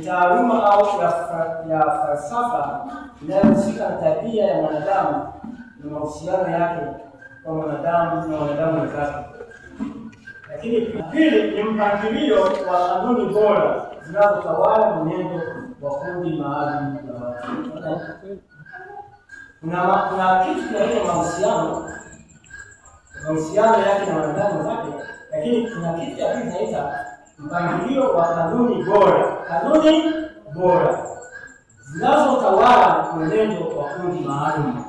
taaluma au ya falsafa inayohusika na tabia ya mwanadamu na mahusiano yake kwa mwanadamu na wanadamu wenzake. Lakini pili ni mpangilio wa kanuni bora zinazotawala mwenendo wa kundi maalum la watu. Kuna kitu kinaitwa mahusiano yake na wanadamu wenzake, lakini kuna kitu cha pili kinaitwa mpangilio wa kanuni bora zinazotawala mwenendo wa kundi maalum.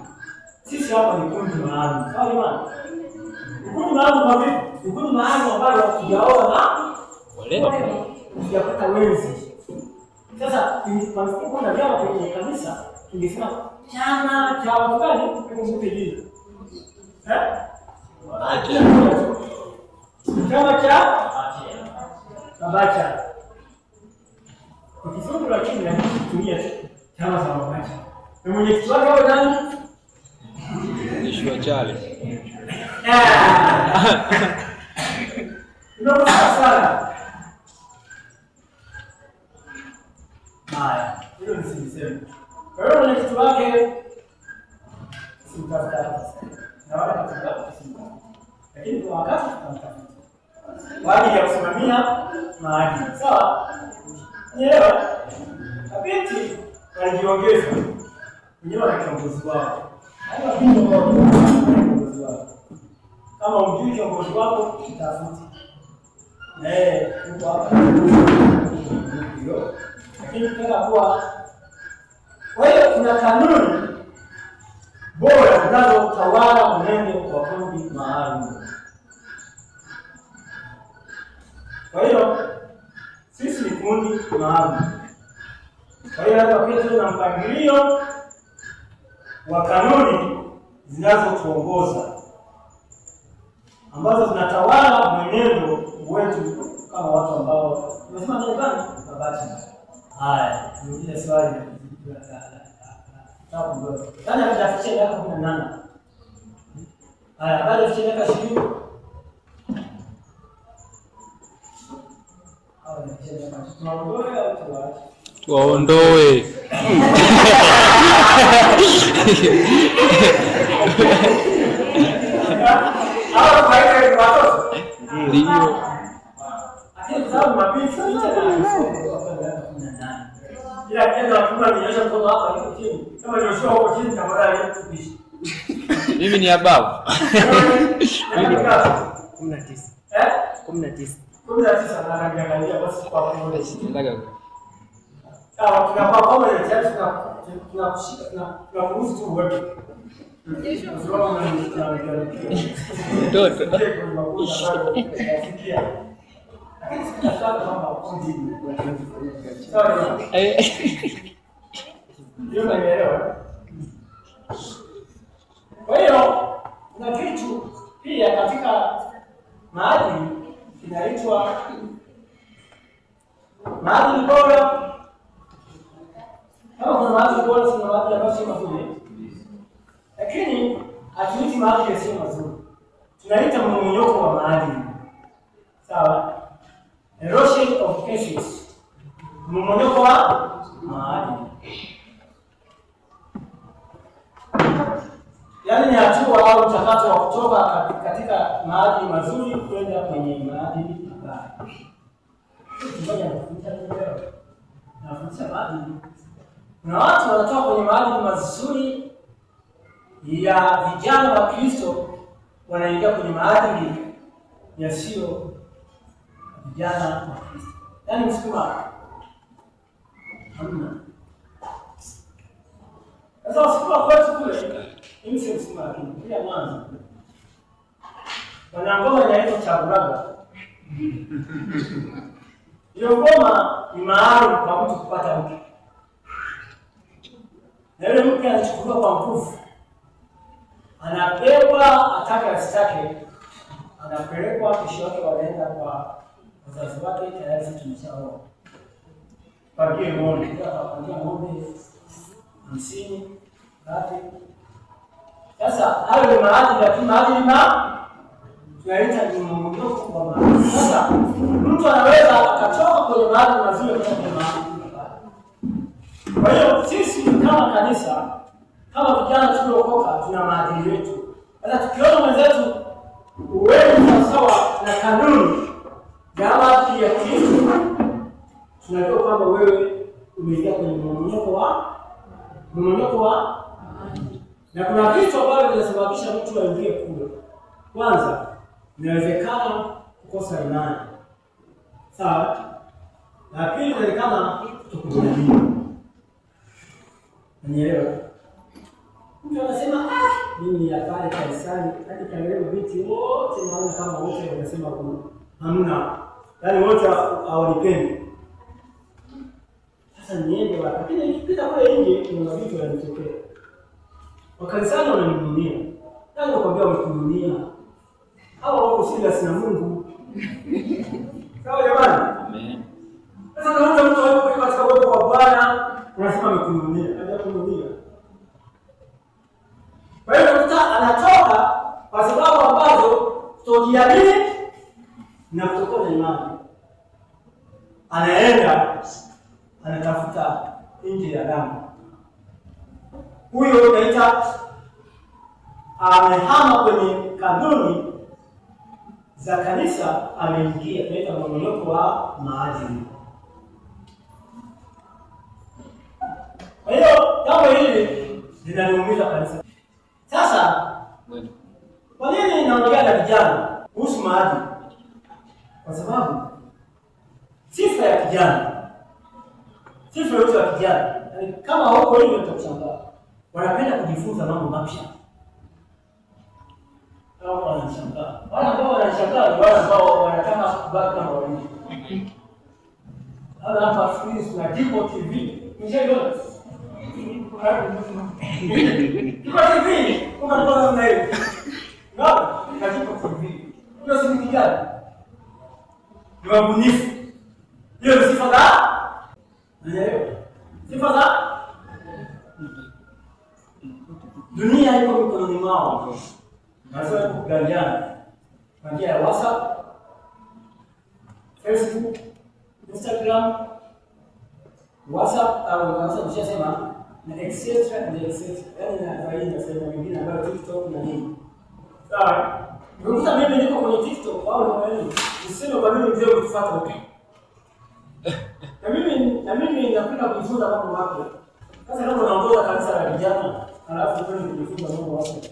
Sisi hapa ni kundi maalum. Sawa jamani? Kundi maalum kwa vipi? Kundi maalum ambalo tujaona wale tujapata wenzi. Sasa kuna vyama kwenye kanisa tungesema chama cha watu gani? Kama mtu hili. Chama cha Mabacha. Ukifungu la chini na kutumia chama cha Mabacha. Na mwenye kitu wake hapo nani? Nishwa chale. Ndio sana. Haya, hilo ni sisi. Kwa hiyo mwenye kitu wake simtafuta. Na wala katafuta simtafuta. Lakini kwa wakati tutamtafuta. Kwa ajili ya kusimamia maadili. Sawa? Nielewa? Kabiti walijiongeza. Wenyewe na kiongozi wao. Hayo ndio kiongozi wao. Kama umjui kiongozi wako, utafute. Uko hapa. Ndio. Lakini tunataka kuwa kwa hiyo kuna kanuni bora zinazotawala mwenendo wa kundi maalum. Kwa hiyo sisi ni kundi maalum. Kwa hiyo hata pia tuna mpangilio wa kanuni zinazotuongoza ambazo zinatawala mwenendo wetu kama watu ambao tumesema ndio gani? Mabati. Haya, ndio swali la ndio. Kana kujafikia miaka 18. Haya, baada ya kufikia miaka 20 tuwaondoe. Hao faida ni watoto. Ndio. Akili zao mapinzi ila kenda kuna nionyesha mtoto hapa yuko chini. Kama nionyesha huko chini tafadhali kuishi. Mimi ni ababu. Mimi 19. 19. 19 na naangalia basi kwa pamoja. Ndaga. Sawa, tunapaa pamoja na tunakushika na kuruhusu tu uwepo. Mtoto. Kwa hiyo kuna kitu pia katika maadili inaitwa maadili bora. Kama kuna maadili bora, kuna maadili ambayo sio mazuri, lakini hatuiti maadili yasiyo mazuri, tunaita mmomonyoko wa maadili. Sawa? Erosion of ethics. Mmomonyoko wa maadili. Yaani ni hatua au mchakato wa kutoka katika maadili mazuri kwenda kwenye maadili mabaya. Ngoja nafundisha maadili. Kuna watu wanatoka kwenye maadili mazuri ya vijana wa Kristo wanaingia kwenye maadili yasiyo vijana wa Kristo. Yaani msukuma hamna. Sasa msukuma kwetu kule ni msukuma lakini pia Mwanza. Wana ngoma inaitwa Chagulaga. Hiyo ngoma ni maalum kwa mtu kupata mke. Na yule mke anachukuliwa kwa nguvu. Anapewa atake asitake. Anapelekwa kesho yake wanaenda kwa wazazi wake tayari sisi tumeshaoa. Pakie ng'ombe, pakie ng'ombe 50, 30. Sasa hayo ni maadili, lakini maadili tunaita ni mmomonyoko wa maadili. Sasa mtu anaweza akatoka kwenye maadili mazuri kwenda kwenye maadili mabaya. Kwa hiyo sisi kama kanisa, kama vijana tuliokoka, tuna maadili yetu. Sasa tukiona mwenzetu wewe sawa na kanuni za maadili ya Kristo, tunajua kwamba wewe umeingia kwenye mmomonyoko wa na kuna vitu ambavyo vinasababisha mtu aingie kule. Kwanza, inawezekana kukosa imani. Sawa? Na pili, inawezekana kutokuamini. Unielewa? Mtu anasema mimi ya pale kanisani hadi kaelewa vitu wote naona kama wote wanasema hamna. Yaani wote hawanipendi. Sasa niende wapi? Lakini nikipita kule nje kuna vitu vinatokea. Wakanisani wananidunia. Ndio nakwambia wamekudunia. Hawa wako serious na Mungu. Sawa jamani? Amen. Sasa kama mtu yuko katika uwepo wa Bwana, unasema amekudunia. Hajakudunia. Kwa hiyo mtu anatoka kwa sababu ambazo kutojiamini na kutokuwa na imani. Anaenda anatafuta nje ya damu. Huyo tunaita amehama kwenye kanuni za kanisa, ameingia tunaita mmomonyoko wa maadili. Kwa hiyo jambo hili linaniumiza kanisa. Sasa kwa nini naongea na vijana kuhusu maadili? Kwa sababu sifa ya kijana, sifa yote ya kijana, kama huko hivyo utakushangaa, wanapenda kujifunza mambo mapya. Kama wanashangaa, wale ambao wanashangaa ni wale ambao wanataka kubaki kama wao. Hapa screen na Dipo TV. Mshaona? Dipo TV. Kuna na hiyo. Na Dipo TV. Hiyo si kijana. Ni wabunifu. Hiyo ni sifa za? Ndio. Sifa za? Dunia iko mikononi mwao. Nasema kuganjana. Kwa njia ya WhatsApp, Facebook, Instagram, WhatsApp au WhatsApp nishasema na etc. Yaani na faida sema nyingine ambayo TikTok na nini. Sawa. Ukikuta mimi niko kwenye TikTok au na wewe, useme kwa nini mzee ukufuata huko. Na mimi napenda kujifunza mambo mapya. Sasa kama unaongoza kanisa la vijana, alafu kwenda kujifunza mambo mapya.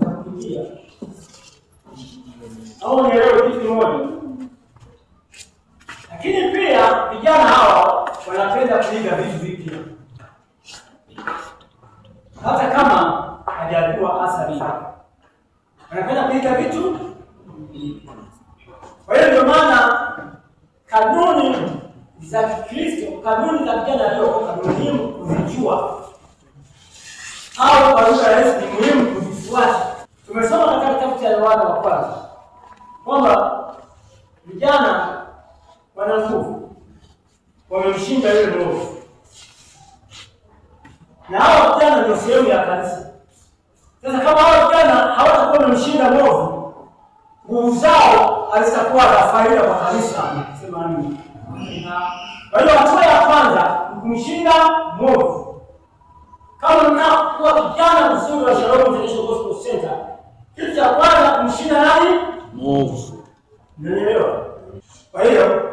Atakupigia. Au nielewe kitu kimoja. Lakini pia vijana hawa wanapenda kuiga vitu vipya. Hata kama hajakuwa asali. Wanapenda kuiga vitu vipya. Kwa hiyo ndio maana kanuni za Kristo, kanuni za vijana aliokoka ni muhimu kuzijua. Au kwa lugha rahisi ni muhimu kuzifuata. Tumesoma katika kitabu cha Yohana wa kwanza kwamba vijana wana nguvu, wamemshinda yule mwovu. Na hao vijana ndio sehemu ya kanisa. Sasa kama hao vijana hawatakuwa wamemshinda mwovu, nguvu zao hazitakuwa za faida kwa kanisa. Sema amina. Kwa hiyo hatua ya kwanza ni kumshinda mwovu. Kama mnakuwa vijana mzuri wa Shalom International Gospel Center, kitu cha kwanza kumshinda nani? Mwovu. Unaelewa? Kwa hiyo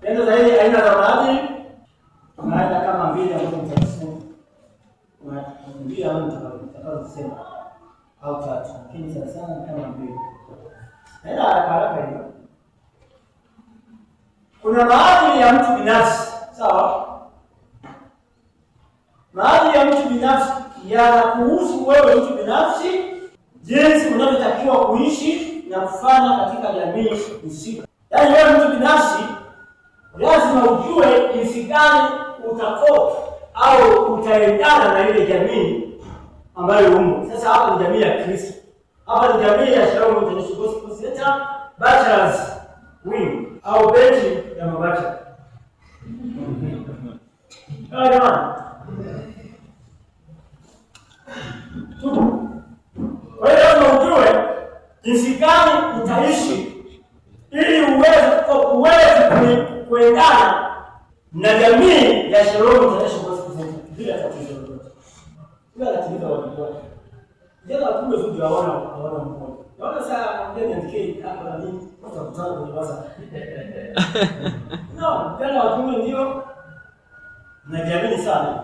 ndio zaidi aina za maadili tunaenda kama mbili ambazo nitasema. Mbili au nitakazosema au tatu, lakini sana kama mbili. Nenda haraka hiyo. Kuna maadili ya mtu binafsi, sawa? Maadili ya mtu binafsi yanakuhusu wewe mtu binafsi, jinsi unavyotakiwa kuishi na kufanya katika jamii husika. Yaani wewe mtu binafsi lazima ujue jinsi gani utakopa au utaendana na ile jamii ambayo umo. Sasa hapa ni jamii ya Kristo. Hapa ni jamii ya Shalom International Gospel Center Bachelors Wing au benchi ya mabachela. Jamani. Kwa hiyo lazima ujue jinsi gani utaishi ili uweze kuendana na jamii ya Shalom International Gospel bila tatizo lolote. Bila tatizo lolote. Jana kumbe tu hawana mmoja. Naona saa mgeni andike hapa na nini? Tutakutana kwenye basa. No, jana kumbe ndio najiamini sana.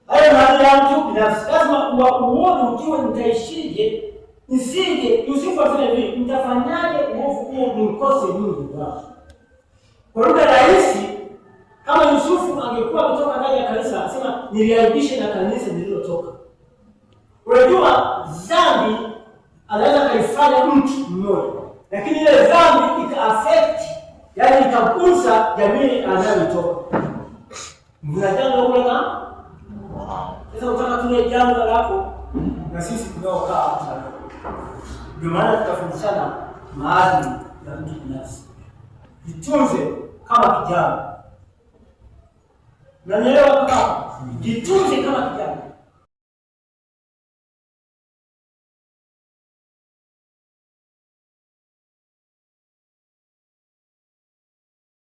Hayo maadili ya mtu binafsi lazima uone ukiwa nitaishije, nisije usifuatane hivi, nitafanyaje uovu huo nimkose Mungu wangu. Kwa lugha rahisi, kama Yusufu angekuwa kutoka ndani ya kanisa, anasema niliaibishe na kanisa nililotoka. Unajua dhambi anaweza kaifanya mtu mmoja, lakini ile dhambi ika-affect, yaani ikagusa jamii anayotoka. Mnajanga kule na sasa utaka tule jambo lako na sisi tunaokaa hapa. Ndio maana tutafundishana maadili ya mtu binafsi. Jitunze kama kijana. Na nielewa kama jitunze kama kijana.